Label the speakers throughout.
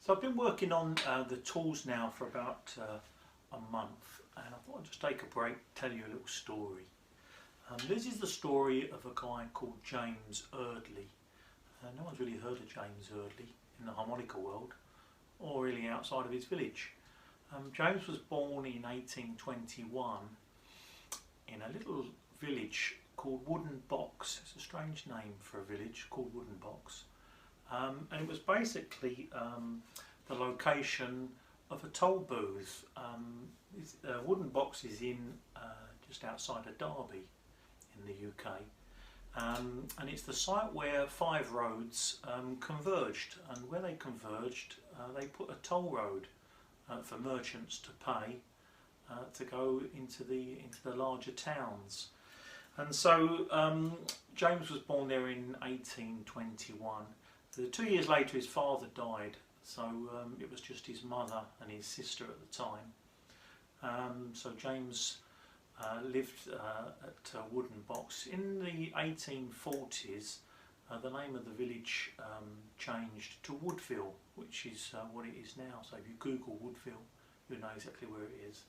Speaker 1: So I've been working on the tools now for about a month, and I thought I'd just take a break, tell you a little story. This is the story of a guy called James Eardley. No one's really heard of James Eardley in the harmonica world, or really outside of his village. James was born in 1821 in a little village called Wooden Box. It's a strange name for a village called Wooden Box. And it was basically the location of a toll booth. Wooden Box is in just outside of Derby in the UK, and it's the site where 5 roads converged, and where they converged they put a toll road for merchants to pay to go into the larger towns. And so James was born there in 1821. 2 years later his father died, so it was just his mother and his sister at the time. So James lived at Wooden Box. In the 1840s the name of the village changed to Woodville, which is what it is now. So if you Google Woodville, you'll know exactly where it is.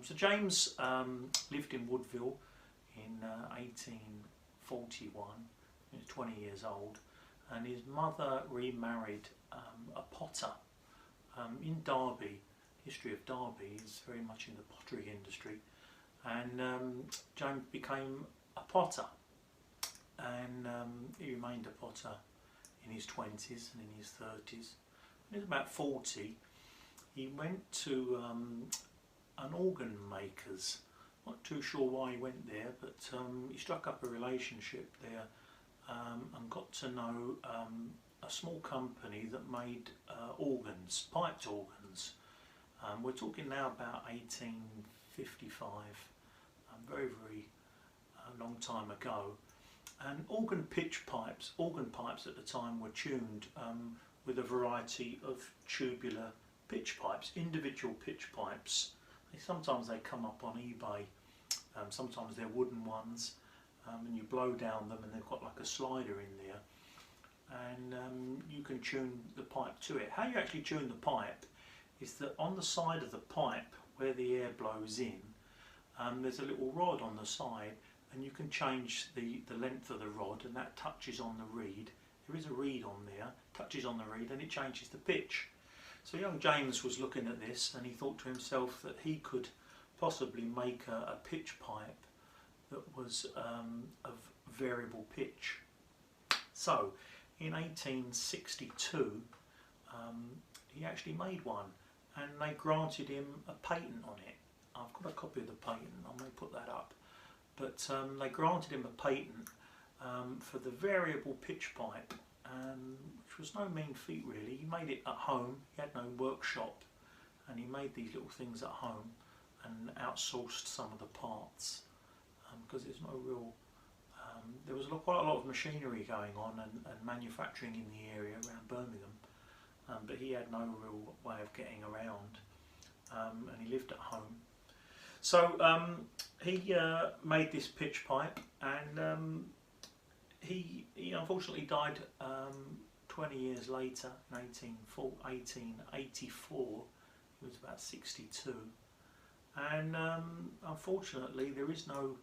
Speaker 1: So James lived in Woodville in 1841. He was 20 years old, and his mother remarried a potter. In Derby, history of Derby is very much in the pottery industry, and James became a potter, and he remained a potter in his 20s and in his 30s. When he was about 40, he went to an organ maker's. Not too sure why he went there, but he struck up a relationship there and got to know a small company that made organs, piped organs. We're talking now about 1855, very long time ago. And organ pipes at the time were tuned with a variety of tubular pitch pipes, individual pitch pipes. Sometimes they come up on eBay, sometimes they're wooden ones, and you blow down them and they've got like a slider in there, and you can tune the pipe to it. How you actually tune the pipe is that on the side of the pipe where the air blows in, there's a little rod on the side, and you can change the length of the rod, and that touches on the reed. There is a reed on there, touches on the reed, and it changes the pitch. So young James was looking at this, and he thought to himself that he could possibly make a pitch pipe that was of variable pitch. So in 1862 he actually made one, and they granted him a patent on it. I've got a copy of the patent, I may put that up, but they granted him a patent for the variable pitch pipe, which was no mean feat really. He made it at home, he had no workshop, and he made these little things at home and outsourced some of the parts because there's no real, there was quite a lot of machinery going on and manufacturing in the area around Birmingham, but he had no real way of getting around, and he lived at home. So he made this pitch pipe, and he unfortunately died 20 years later, in 1884. He was about 62, and unfortunately there is no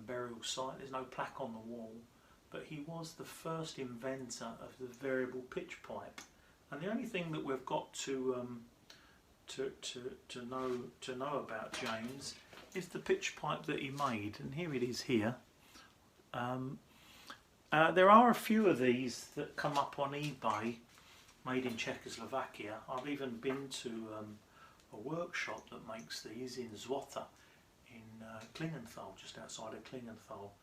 Speaker 1: burial site, there's no plaque on the wall, but he was the first inventor of the variable pitch pipe. And the only thing that we've got to know about James is the pitch pipe that he made, and here it is here. There are a few of these that come up on eBay, made in Czechoslovakia. I've even been to a workshop that makes these in Złota in Klingenthal, just outside of Klingenthal.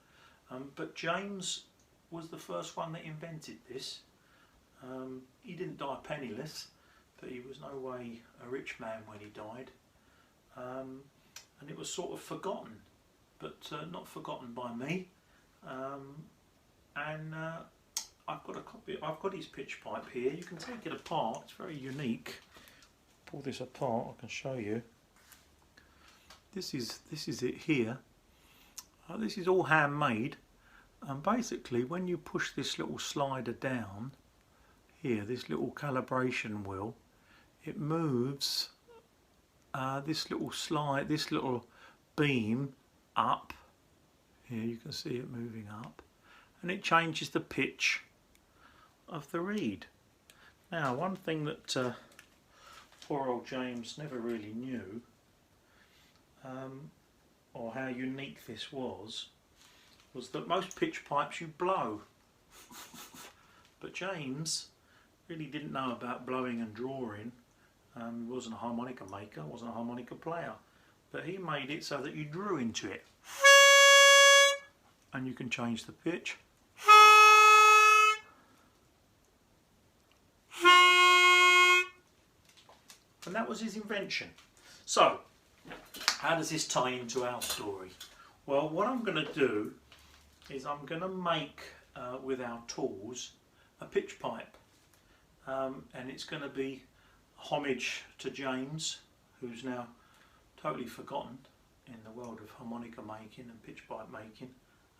Speaker 1: But James was the first one that invented this. He didn't die penniless, but he was no way a rich man when he died. And it was sort of forgotten, but not forgotten by me. And I've got a copy. I've got his pitch pipe here. You can take it apart. It's very unique. Pull this apart. I can show you. This is it here. This is all handmade, and basically when you push this little slider down here, this little calibration wheel, it moves this little beam up. Here you can see it moving up, and it changes the pitch of the reed. Now, one thing that poor old James never really knew, or how unique this was that most pitch pipes you blow. But James really didn't know about blowing and drawing. He wasn't a harmonica maker, wasn't a harmonica player, but he made it so that you drew into it, and you can change the pitch. And that was his invention. So, how does this tie into our story? Well, what I'm going to do is I'm going to make, with our tools, a pitch pipe. And it's going to be homage to James, who's now totally forgotten in the world of harmonica making and pitch pipe making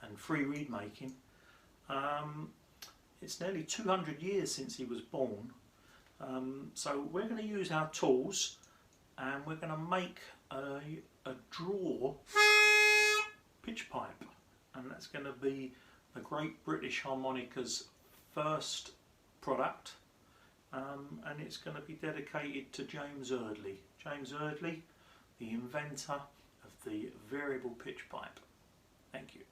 Speaker 1: and free reed making. It's nearly 200 years since he was born. So we're going to use our tools, and we're going to make a draw pitch pipe, and that's going to be the Great British Harmonica's first product, and it's going to be dedicated to James Eardley. James Eardley, the inventor of the variable pitch pipe. Thank you.